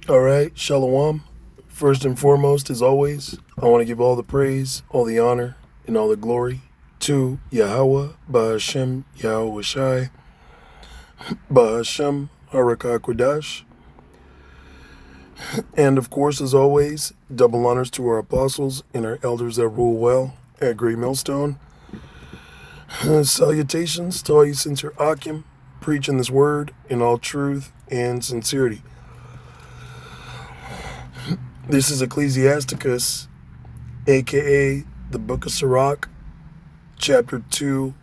All right, Shalom. First and foremost, as always, I want to give all the praise, all the honor, and all the glory to Yahweh, Ba'ashem, Yahawashi, Ba'ashem, Harakakwadash. And of course, as always, double honors to our apostles and our elders that rule well at Great Millstone. Salutations to all you sincere Akim, preaching this word in all truth and sincerity. This is Ecclesiasticus, aka the Book of Sirach, chapter 2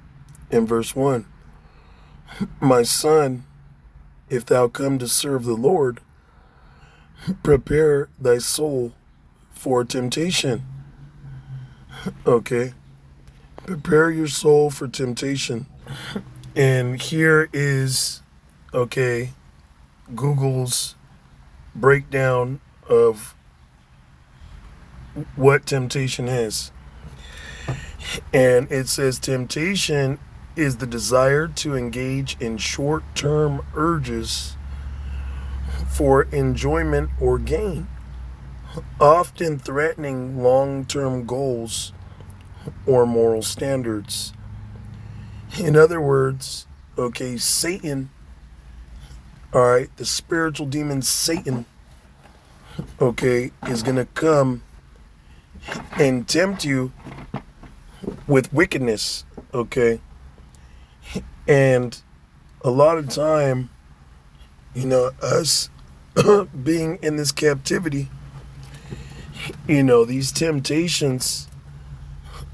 and verse 1. My son, if thou come to serve the Lord, prepare thy soul for temptation. Okay. Prepare your soul for temptation. And here is, Google's breakdown of what temptation is. And it says temptation is the desire to engage in short-term urges for enjoyment or gain, often threatening long-term goals or moral standards. In other words, Satan, the spiritual demon Satan, is going to come and tempt you with wickedness, And a lot of time, us being in this captivity, these temptations,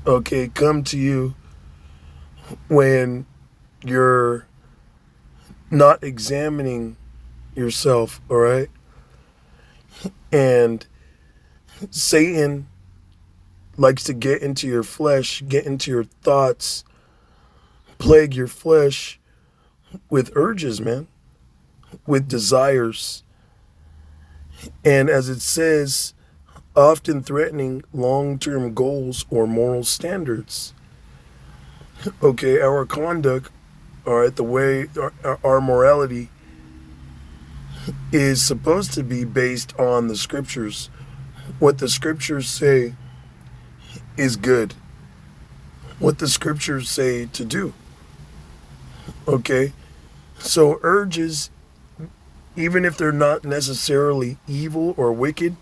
come to you when you're not examining yourself, all right? And Satan likes to get into your flesh, get into your thoughts, plague your flesh with urges, man, with desires. And as it says, often threatening long-term goals or moral standards. Our conduct, the way our morality is supposed to be based on the scriptures. What the scriptures say is good. What the scriptures say to do. So urges, even if they're not necessarily evil or wicked,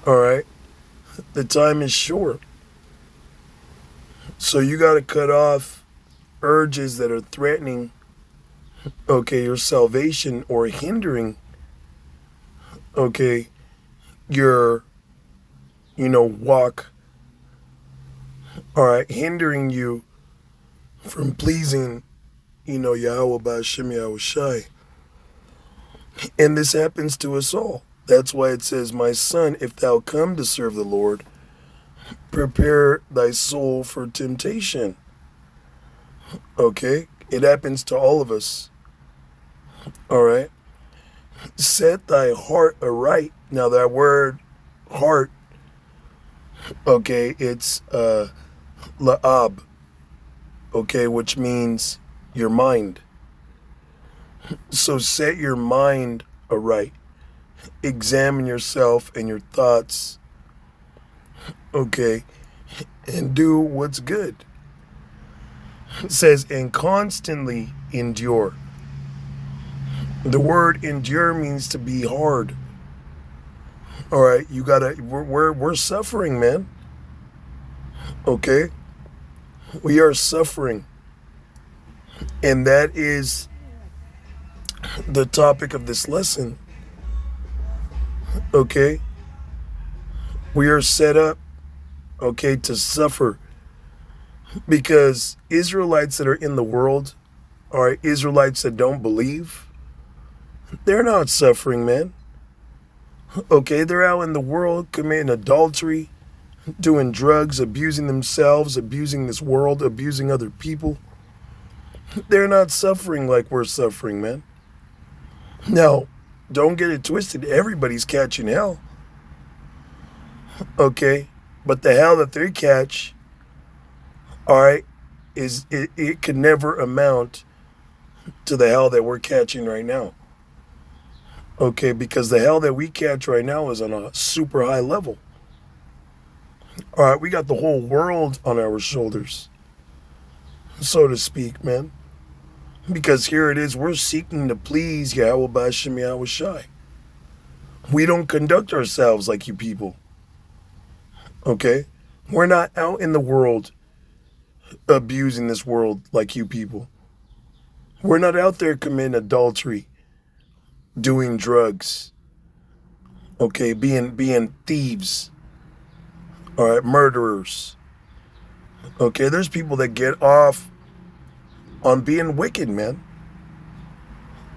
the time is short. So you got to cut off urges that are threatening, your salvation or hindering, your, walk, hindering you from pleasing, Yahweh Ba'ashem Yahawashi. And this happens to us all. That's why it says, my son, if thou come to serve the Lord, prepare thy soul for temptation. It happens to all of us. Set thy heart aright. Now that word heart, it's la'ab, which means your mind. So set your mind aright. Examine yourself and your thoughts, and do what's good. It says, and constantly endure. The word endure means to be hard. You gotta, we're suffering, man. We are suffering. And that is the topic of this lesson. We are set up, to suffer. Because Israelites that are in the world, Israelites that don't believe, they're not suffering, man. They're out in the world committing adultery, doing drugs, abusing themselves, abusing this world, abusing other people. They're not suffering like we're suffering, man. Now, don't get it twisted. Everybody's catching hell. But the hell that they catch, it could never amount to the hell that we're catching right now. Okay, because the hell that we catch right now is on a super high level. All right, we got the whole world on our shoulders, so to speak, man. Because here it is, we're seeking to please Yahawashi Yahawashi. We don't conduct ourselves like you people, okay? We're not out in the world abusing this world like you people. We're not out there committing adultery, doing drugs, okay, being thieves, all right, murderers. Okay, there's people that get off on being wicked, man.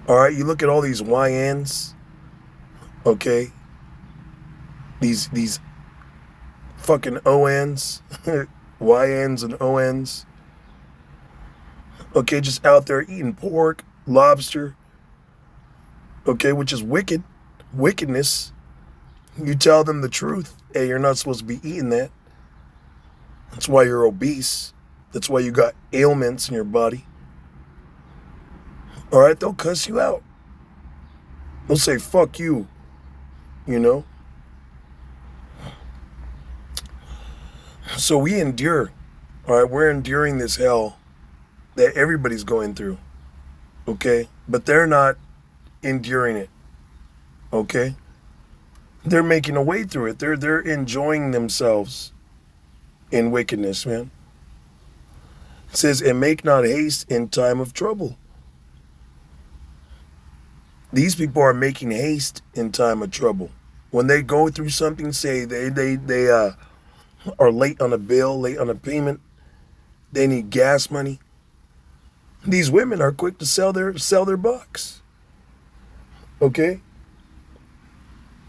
All right, you look at all these YNs, okay, these fucking ONs, YNs and ONs, okay, just out there eating pork, lobster, okay, which is wickedness. You tell them the truth. Hey, you're not supposed to be eating that. That's why you're obese. That's why you got ailments in your body. All right, they'll cuss you out. They'll say, fuck you, you know? So we endure. All right, we're enduring this hell that everybody's going through. Okay? But they're not enduring it. Okay? They're making a way through it. They're enjoying themselves in wickedness, man. It says, and make not haste in time of trouble. These people are making haste in time of trouble. When they go through something, say they are late on a bill, late on a payment, they need gas money. These women are quick to sell their box. Okay?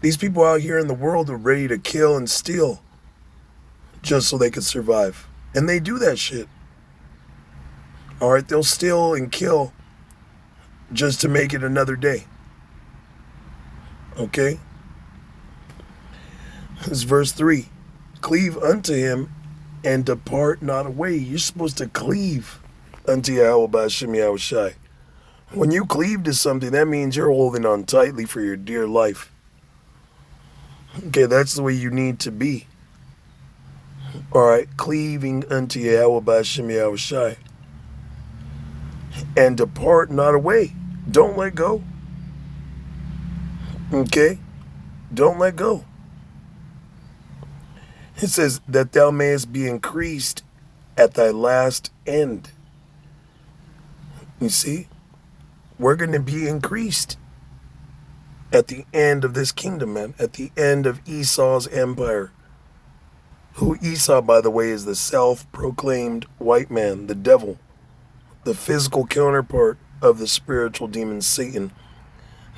These people out here in the world are ready to kill and steal just so they could survive. And they do that shit. All right, they'll steal and kill just to make it another day. Okay? This is verse 3. Cleave unto him and depart not away. You're supposed to cleave unto Yahawashi Yahawashi. When you cleave to something, that means you're holding on tightly for your dear life. Okay, that's the way you need to be. All right, cleaving unto Yahawashi Yahawashi. And depart not away. Don't let go. Okay? Don't let go. It says that thou mayest be increased at thy last end. You see? We're going to be increased at the end of this kingdom, man. At the end of Esau's empire. Who Esau, by the way, is the self-proclaimed white man, the devil. The physical counterpart of the spiritual demon Satan.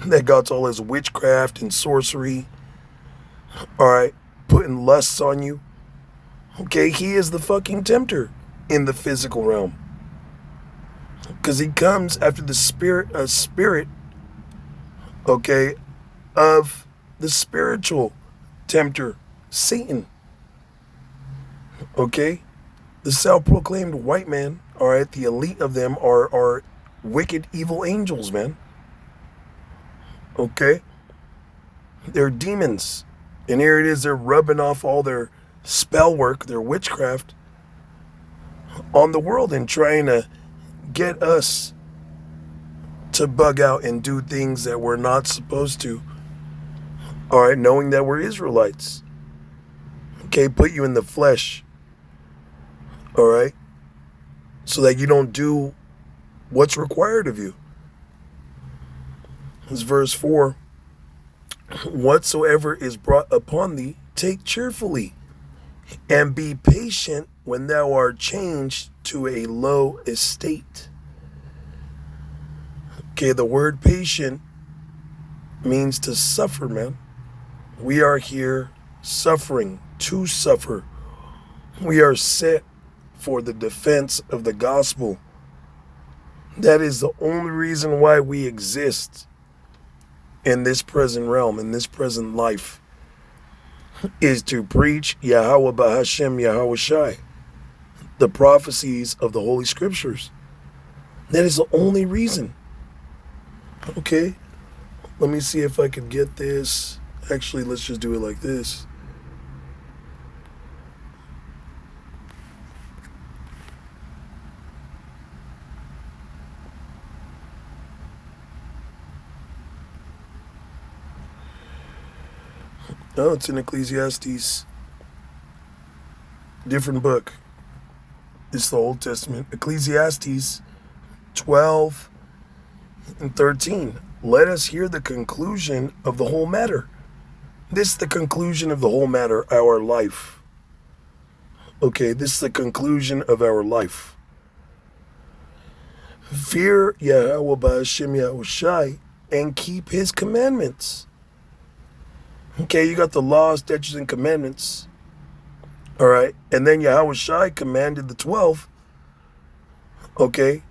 That got all his witchcraft and sorcery. All right. Putting lusts on you. Okay, he is the fucking tempter in the physical realm. Because he comes after the spirit, okay, of the spiritual tempter, Satan. Okay? The self-proclaimed white man, all right, the elite of them are wicked, evil angels, man. Okay? They're demons. And here it is, they're rubbing off all their spell work, their witchcraft on the world and trying to get us to bug out and do things that we're not supposed to. All right, knowing that we're Israelites. Okay, put you in the flesh. All right, so that you don't do what's required of you. This is verse 4. Whatsoever is brought upon thee, take cheerfully, and be patient when thou art changed to a low estate. Okay, the word patient means to suffer, man. We are here suffering, to suffer. We are set for the defense of the gospel. That is the only reason why we exist in this present realm, in this present life, is to preach Yahweh Bahashem Yahawashi, the prophecies of the Holy Scriptures. That is the only reason. Okay? Let me see if I can get this. Actually, let's just do it like this. No, it's in Ecclesiastes. Different book. It's the Old Testament. Ecclesiastes 12 and 13. Let us hear the conclusion of the whole matter. This is the conclusion of the whole matter, our life. Okay, this is the conclusion of our life. Fear Yahawashi and keep his commandments. Okay, you got the law, statutes, and commandments. All right, and then Yahawashi commanded the 12, okay,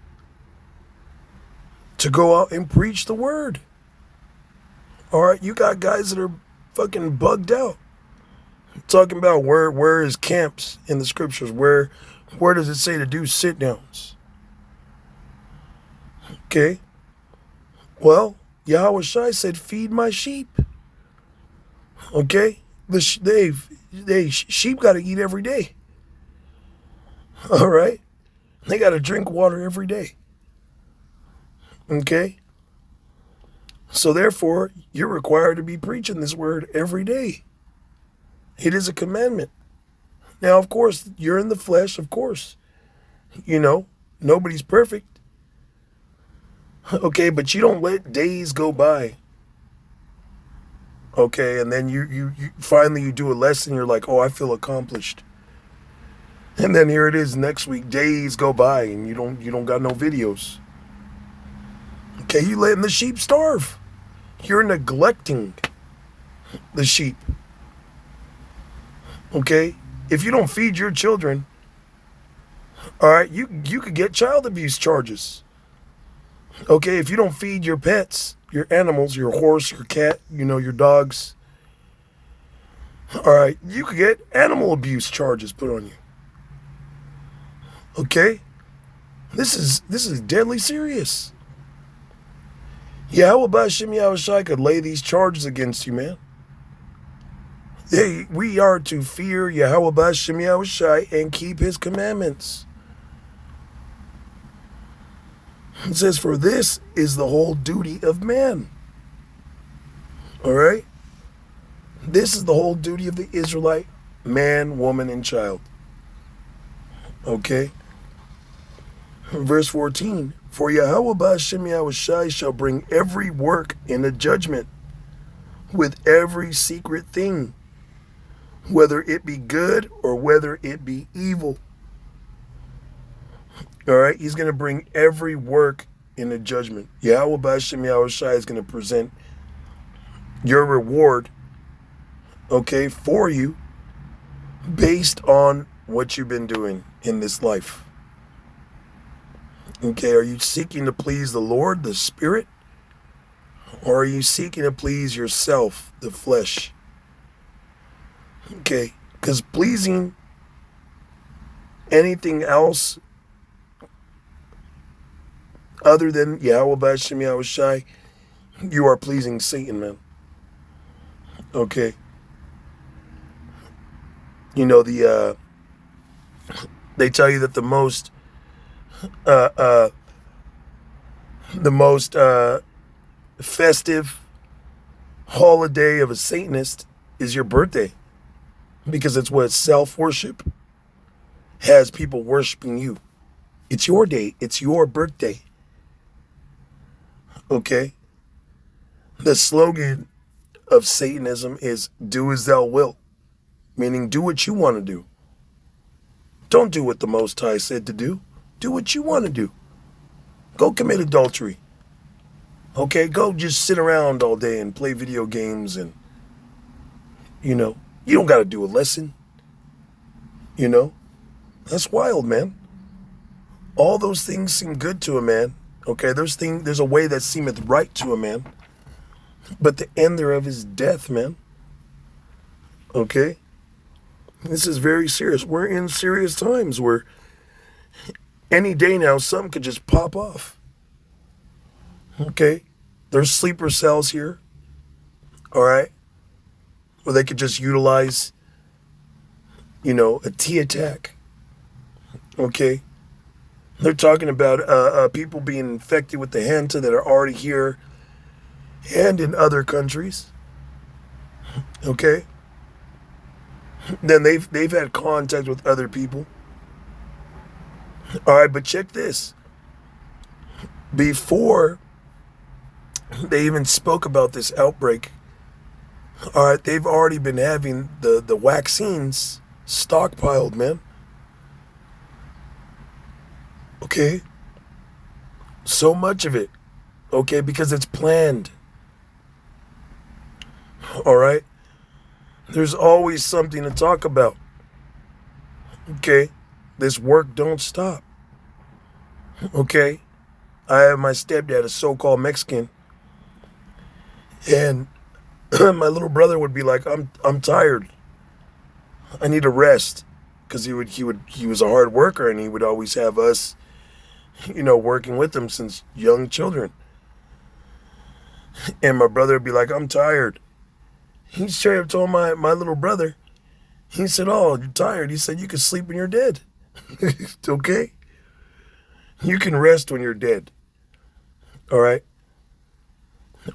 to go out and preach the word. All right, you got guys that are fucking bugged out. Talking about where is camps in the scriptures? Where does it say to do sit downs? Okay. Well, Yahawashi said, "Feed my sheep." Okay, sheep got to eat every day. All right, they got to drink water every day. Okay. So therefore, you're required to be preaching this word every day. It is a commandment. Now, of course, you're in the flesh, of course. You know, nobody's perfect. Okay, but you don't let days go by. Okay, and then you finally you do a lesson, you're like, oh, I feel accomplished. And then here it is next week, days go by and you don't got no videos. Okay, you letting the sheep starve. You're neglecting the sheep. Okay? If you don't feed your children, all right, you could get child abuse charges. Okay, if you don't feed your pets, your animals, your horse, your cat, your dogs, all right, you could get animal abuse charges put on you. Okay? This is deadly serious. Yahawashi could lay these charges against you, man. Hey, we are to fear Yahawashi and keep his commandments. It says, for this is the whole duty of man. All right? This is the whole duty of the Israelite man, woman, and child. Okay? Verse 14, for Yahawashi shall bring every work in a judgment with every secret thing, whether it be good or whether it be evil. All right, he's going to bring every work in a judgment. Yahawashi is going to present your reward, okay, for you based on what you've been doing in this life. Okay, are you seeking to please the Lord, the Spirit? Or are you seeking to please yourself, the flesh? Okay, because pleasing anything else other than Yahawashi, you are pleasing Satan, man. Okay. They tell you that the most festive holiday of a Satanist is your birthday, because it's what self-worship has people worshiping you. It's your day. It's your birthday. Okay? The slogan of Satanism is do as thou wilt, meaning do what you want to do. Don't do what the Most High said to do. Do what you want to do. Go commit adultery. Okay, go just sit around all day and play video games and, you don't got to do a lesson. That's wild, man. All those things seem good to a man. Okay, there's a way that seemeth right to a man, but the end thereof is death, man. Okay? This is very serious. We're in serious times where any day now something could just pop off. Okay? There's sleeper cells here, all right, where they could just utilize, a T attack, okay? They're talking about people being infected with the Hanta that are already here and in other countries, okay? Then they've had contact with other people. All right, but check this. Before they even spoke about this outbreak, all right, they've already been having the vaccines stockpiled, man. Okay? So much of it. Okay, because it's planned. All right? There's always something to talk about. Okay? This work don't stop. Okay? I have my stepdad, a so-called Mexican, and my little brother would be like, I'm tired. I need a rest. Because he was a hard worker, and he would always have us, working with him since young children. And my brother would be like, I'm tired. He straight up told my little brother, he said, oh, you're tired. He said, you can sleep when you're dead. Okay? You can rest when you're dead. All right?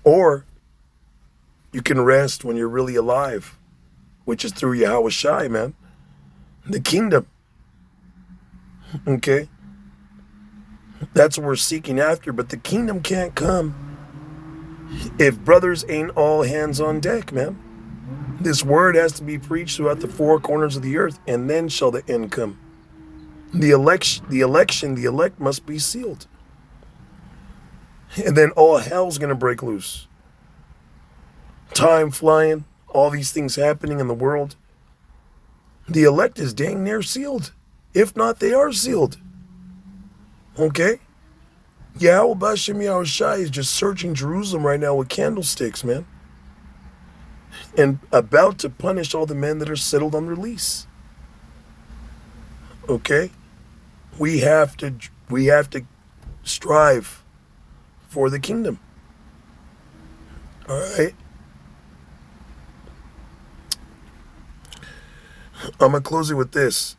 Or you can rest when you're really alive, which is through Yahawashi, man. The kingdom. Okay? That's what we're seeking after, but the kingdom can't come if brothers ain't all hands on deck, man. This word has to be preached throughout the four corners of the earth, and then shall the end come. The elect must be sealed. And then all hell's going to break loose. Time flying, all these things happening in the world. The elect is dang near sealed. If not, they are sealed. Okay? Yahawashi is just searching Jerusalem right now with candlesticks, man. And about to punish all the men that are settled on release. Okay? We have to strive for the kingdom. All right? I'm going to close it with this.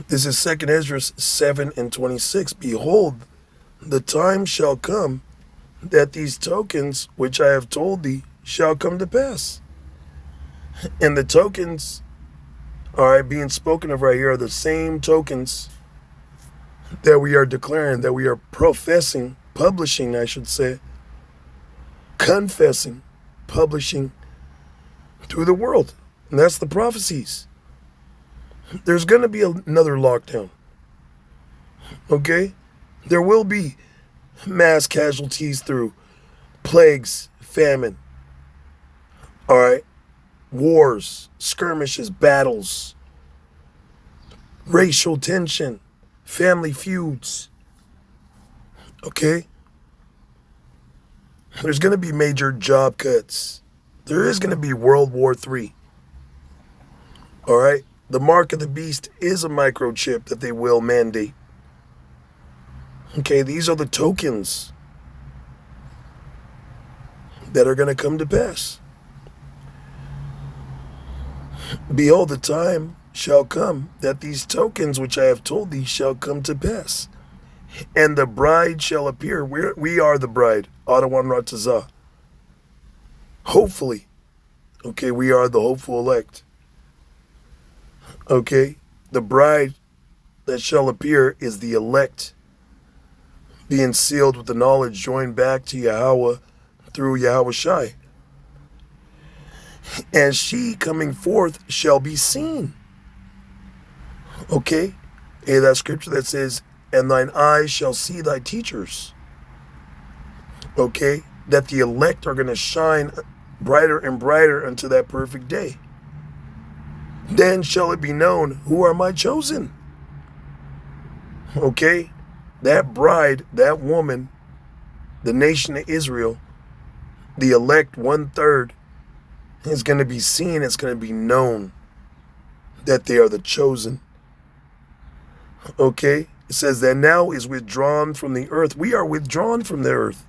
This is 2 Ezra 7:26. Behold, the time shall come that these tokens which I have told thee shall come to pass. And the tokens, all right, being spoken of right here are the same tokens that we are declaring, that we are professing, publishing, I should say, confessing, publishing through the world. And that's the prophecies. There's going to be another lockdown. Okay? There will be mass casualties through plagues, famine. All right? Wars, skirmishes, battles, racial tension, family feuds. Okay? There's going to be major job cuts. There is going to be World War III. All right? The mark of the beast is a microchip that they will mandate. Okay, these are the tokens that are going to come to pass. Behold, the time shall come that these tokens which I have told thee shall come to pass. And the bride shall appear. We are the bride. Adawan Ratazah. Hopefully. Okay, we are the hopeful elect. Okay, the bride that shall appear is the elect, being sealed with the knowledge joined back to Yahweh through Yahawashi. And she coming forth shall be seen. Okay, hey, that scripture that says, and thine eyes shall see thy teachers. Okay, that the elect are going to shine brighter and brighter unto that perfect day. Then shall it be known who are my chosen. Okay? That bride, that woman, the nation of Israel, the elect 1/3, is going to be seen, it's going to be known that they are the chosen. Okay? It says that now is withdrawn from the earth. We are withdrawn from the earth.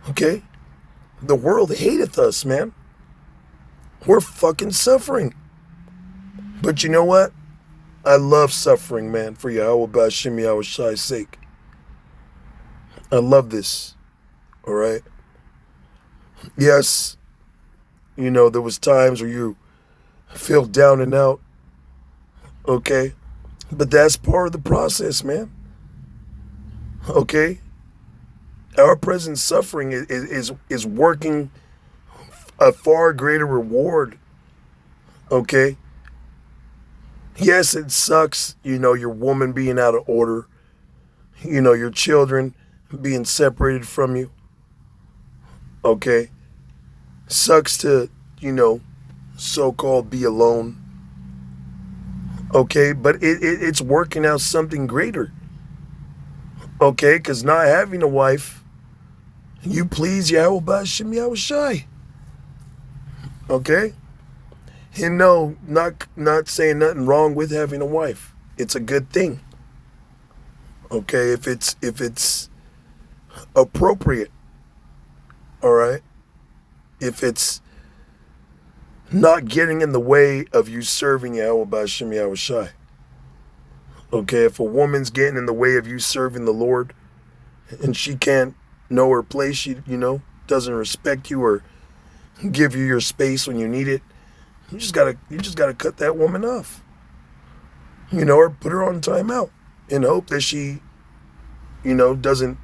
Okay? The world hateth us, man. We're fucking suffering. But you know what? I love suffering, man, for Yahawashi's sake. I love this. All right? Yes, there was times where you feel down and out. Okay? But that's part of the process, man. Okay? Our present suffering is working a far greater reward. Okay? Yes, it sucks, your woman being out of order, your children being separated from you. Okay? Sucks to, so-called be alone. Okay? But it's working out something greater. Okay? Because not having a wife, you please Yahawashi. Okay? And no, not saying nothing wrong with having a wife. It's a good thing. Okay, if it's appropriate. All right? If it's not getting in the way of you serving Yahawashi. Okay, if a woman's getting in the way of you serving the Lord and she can't know her place, she, doesn't respect you or give you your space when you need it, you just gotta cut that woman off. Or put her on timeout in hope that she, doesn't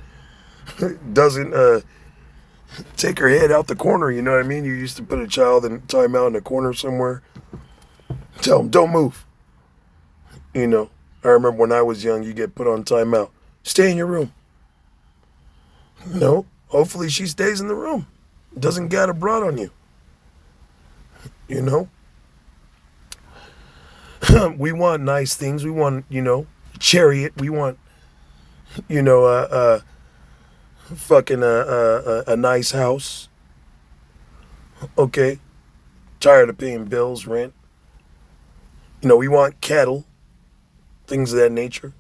take her head out the corner. You know what I mean? You used to put a child in timeout in a corner somewhere. Tell them, don't move. I remember when I was young, you get put on timeout. Stay in your room. Hopefully she stays in the room. Doesn't get abroad on you. We want nice things. We want, chariot. We want, fucking a nice house. Okay. Tired of paying bills, rent. We want cattle, things of that nature.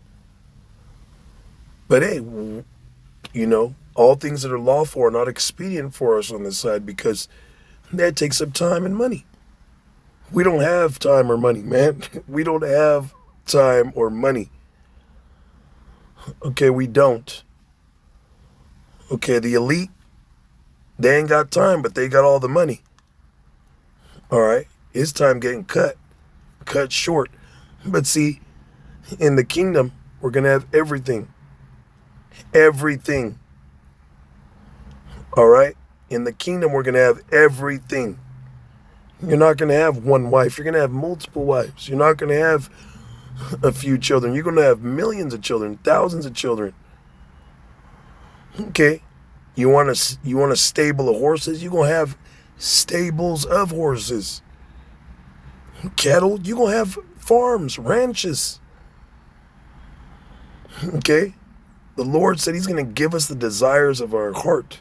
But hey, all things that are lawful are not expedient for us on this side because that takes up time and money. We don't have time or money, man. We don't have time or money. Okay, we don't. Okay, the elite, they ain't got time, but they got all the money. All right, it's time getting cut short. But see, in the kingdom, we're going to have everything. Everything. All right? In the kingdom, we're going to have everything. You're not going to have one wife. You're going to have multiple wives. You're not going to have a few children. You're going to have millions of children, thousands of children. Okay? You want a stable of horses? You're going to have stables of horses. Cattle? You're going to have farms, ranches. Okay? The Lord said he's going to give us the desires of our heart.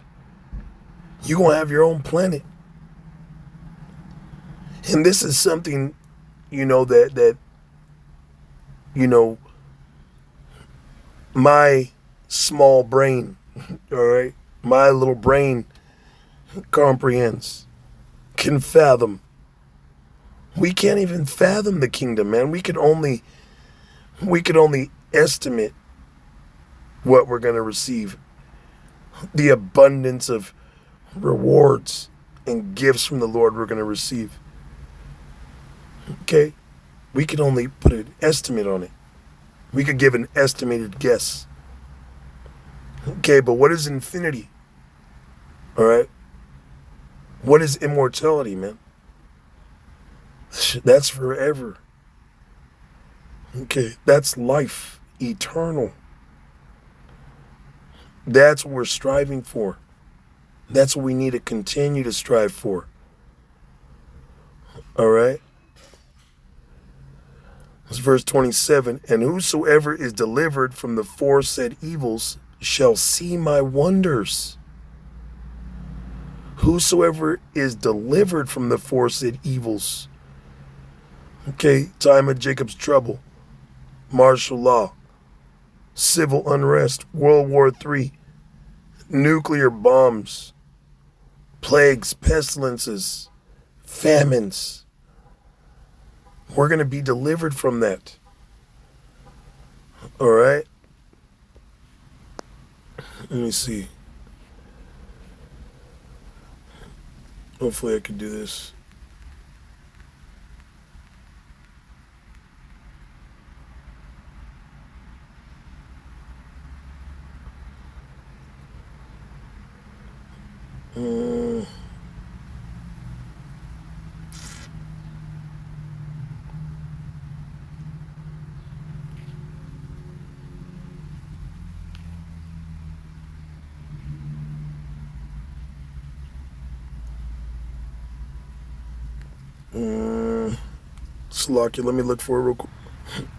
You're going to have your own planet. And this is something, that my small brain, all right, my little brain comprehends, can fathom. We can't even fathom the kingdom, man. We could only estimate what we're going to receive. The abundance of rewards and gifts from the Lord we're going to receive. Okay? We can only put an estimate on it. We could give an estimated guess. Okay, but what is infinity? All right? What is immortality, man? That's forever. Okay, that's life, eternal. That's what we're striving for. That's what we need to continue to strive for. All right? It's verse 27. And whosoever is delivered from the foresaid evils shall see my wonders. Whosoever is delivered from the foresaid evils. Okay, time of Jacob's trouble, martial law, civil unrest, World War III. nuclear bombs, plagues, pestilences, famines. We're going to be delivered from that. All right? Let me see. Hopefully I can do this. Mm, Slocky, let me look for it real quick.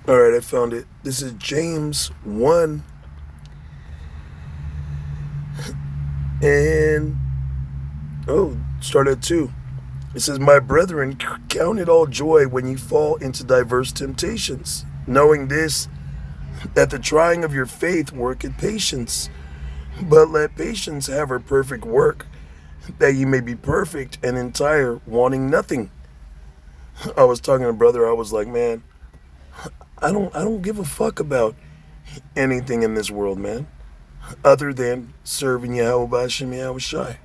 All right, I found it. This is James 1 and start at 2. It says, "My brethren, count it all joy when you fall into diverse temptations, knowing this, that the trying of your faith worketh patience. But let patience have her perfect work, that ye may be perfect and entire, wanting nothing." I was talking to a brother, I was like, man, I don't give a fuck about anything in this world, man, other than serving Yahawashi and Yahawashi.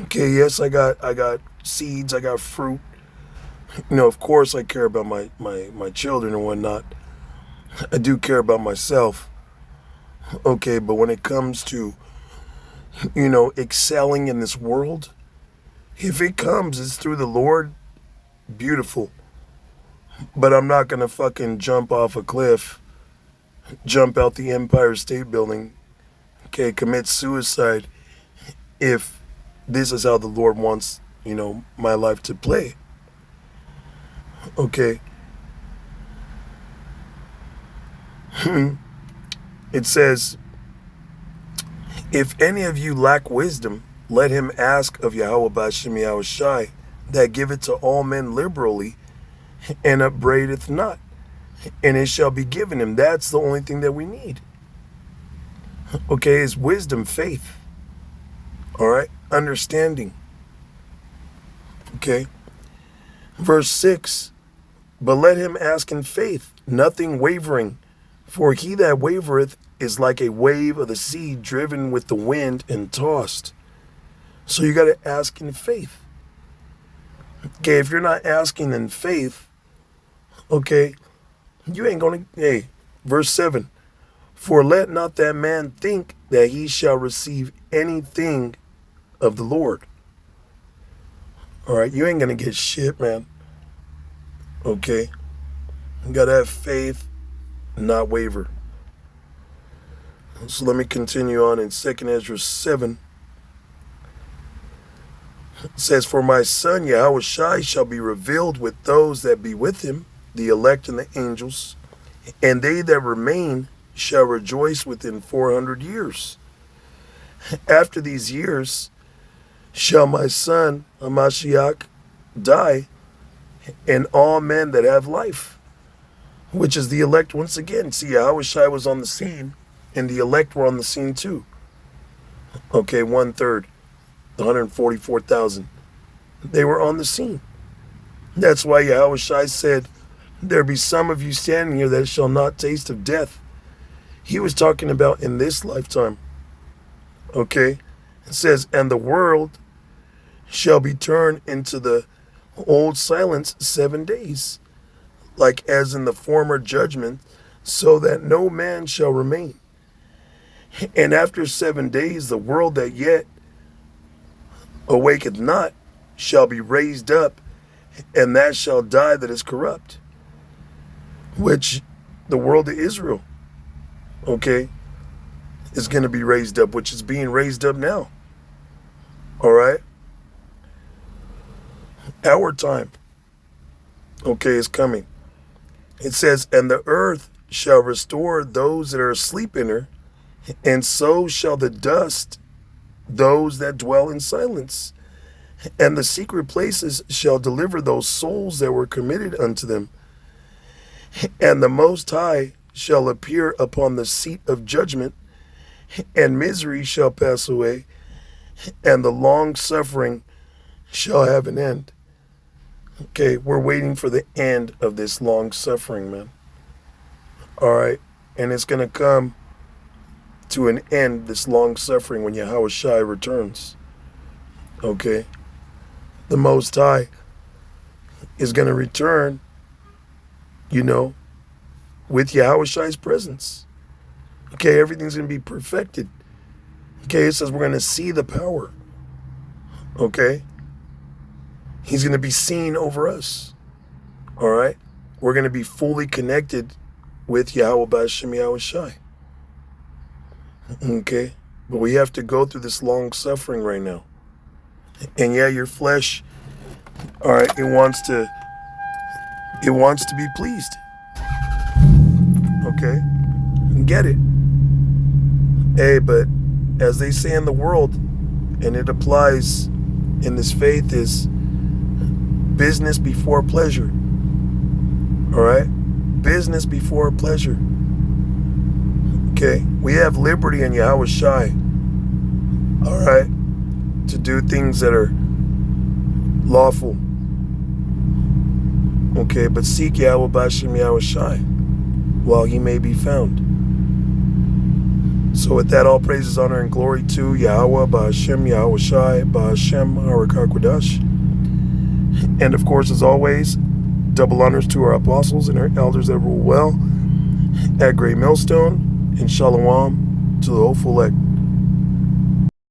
Okay, yes, I got seeds, I got fruit. Of course I care about my children and whatnot. I do care about myself. Okay, but when it comes to, excelling in this world, if it comes, it's through the Lord, beautiful. But I'm not gonna fucking jump off a cliff, jump out the Empire State Building, okay, commit suicide if this is how the Lord wants, my life to play. Okay. It says, "If any of you lack wisdom, let him ask of Yahweh Bashem Yahushai, that giveth to all men liberally, and upbraideth not, and it shall be given him." That's the only thing that we need. Okay, is wisdom, faith. All right, understanding. Okay. Verse 6, "But let him ask in faith, nothing wavering. For he that wavereth is like a wave of the sea driven with the wind and tossed." So you got to ask in faith. Okay, if you're not asking in faith, okay, you ain't going to, hey, verse 7, "For let not that man think that he shall receive anything of the Lord." All right, you ain't going to get shit, man. Okay, you got to have faith, not waver. So let me continue on in 2nd Ezra 7. It says, "For my son Yahawashi shall be revealed with those that be with him, the elect and the angels, and they that remain shall rejoice within 400 years. After these years shall my son Hamashiach die, and all men that have life," which is the elect once again. See, Yahawashi was on the scene, and the elect were on the scene too. Okay, 1/3, the 144,000. They were on the scene. That's why Yahawashi said, "There be some of you standing here that shall not taste of death." He was talking about in this lifetime. Okay, it says, "And the world shall be turned into the old silence 7 days, like as in the former judgment, so that no man shall remain. And after 7 days, the world that yet awaketh not shall be raised up, and that shall die that is corrupt," which the world of Israel, okay, is going to be raised up, which is being raised up now. All right. Our time, okay, is coming. It says, "And the earth shall restore those that are asleep in her, and so shall the dust those that dwell in silence. And the secret places shall deliver those souls that were committed unto them. And the Most High shall appear upon the seat of judgment, and misery shall pass away, and the long suffering shall have an end. Okay, we're waiting for the end of this long suffering, man. All right, and it's going to come to an end, this long suffering, when Yahawashi returns. Okay, the Most High is going to return, you know, with Yahawashi's presence. Okay, everything's going to be perfected. Okay, it says we're going to see the power. Okay, he's going to be seen over us. All right, we're going to be fully connected with Yahweh B'Hashem Yahawashi. Okay, but we have to go through this long suffering right now. And yeah, your flesh, all right, it wants to be pleased. Okay, get it. Hey, but as they say in the world, and it applies in this faith, is business before pleasure. All right, business before pleasure. Okay, we have liberty in Yahawashi. All right, to do things that are lawful. Okay, but seek Yahweh B'Hashem Yahawashi while he may be found. So with that, all praises, honor, and glory to Yahweh B'Hashem Yahawashi B'Hashem Harakakwadash. And of course, as always, double honors to our apostles and our elders that rule well at Great Millstone, and shalom to the hopeful elect.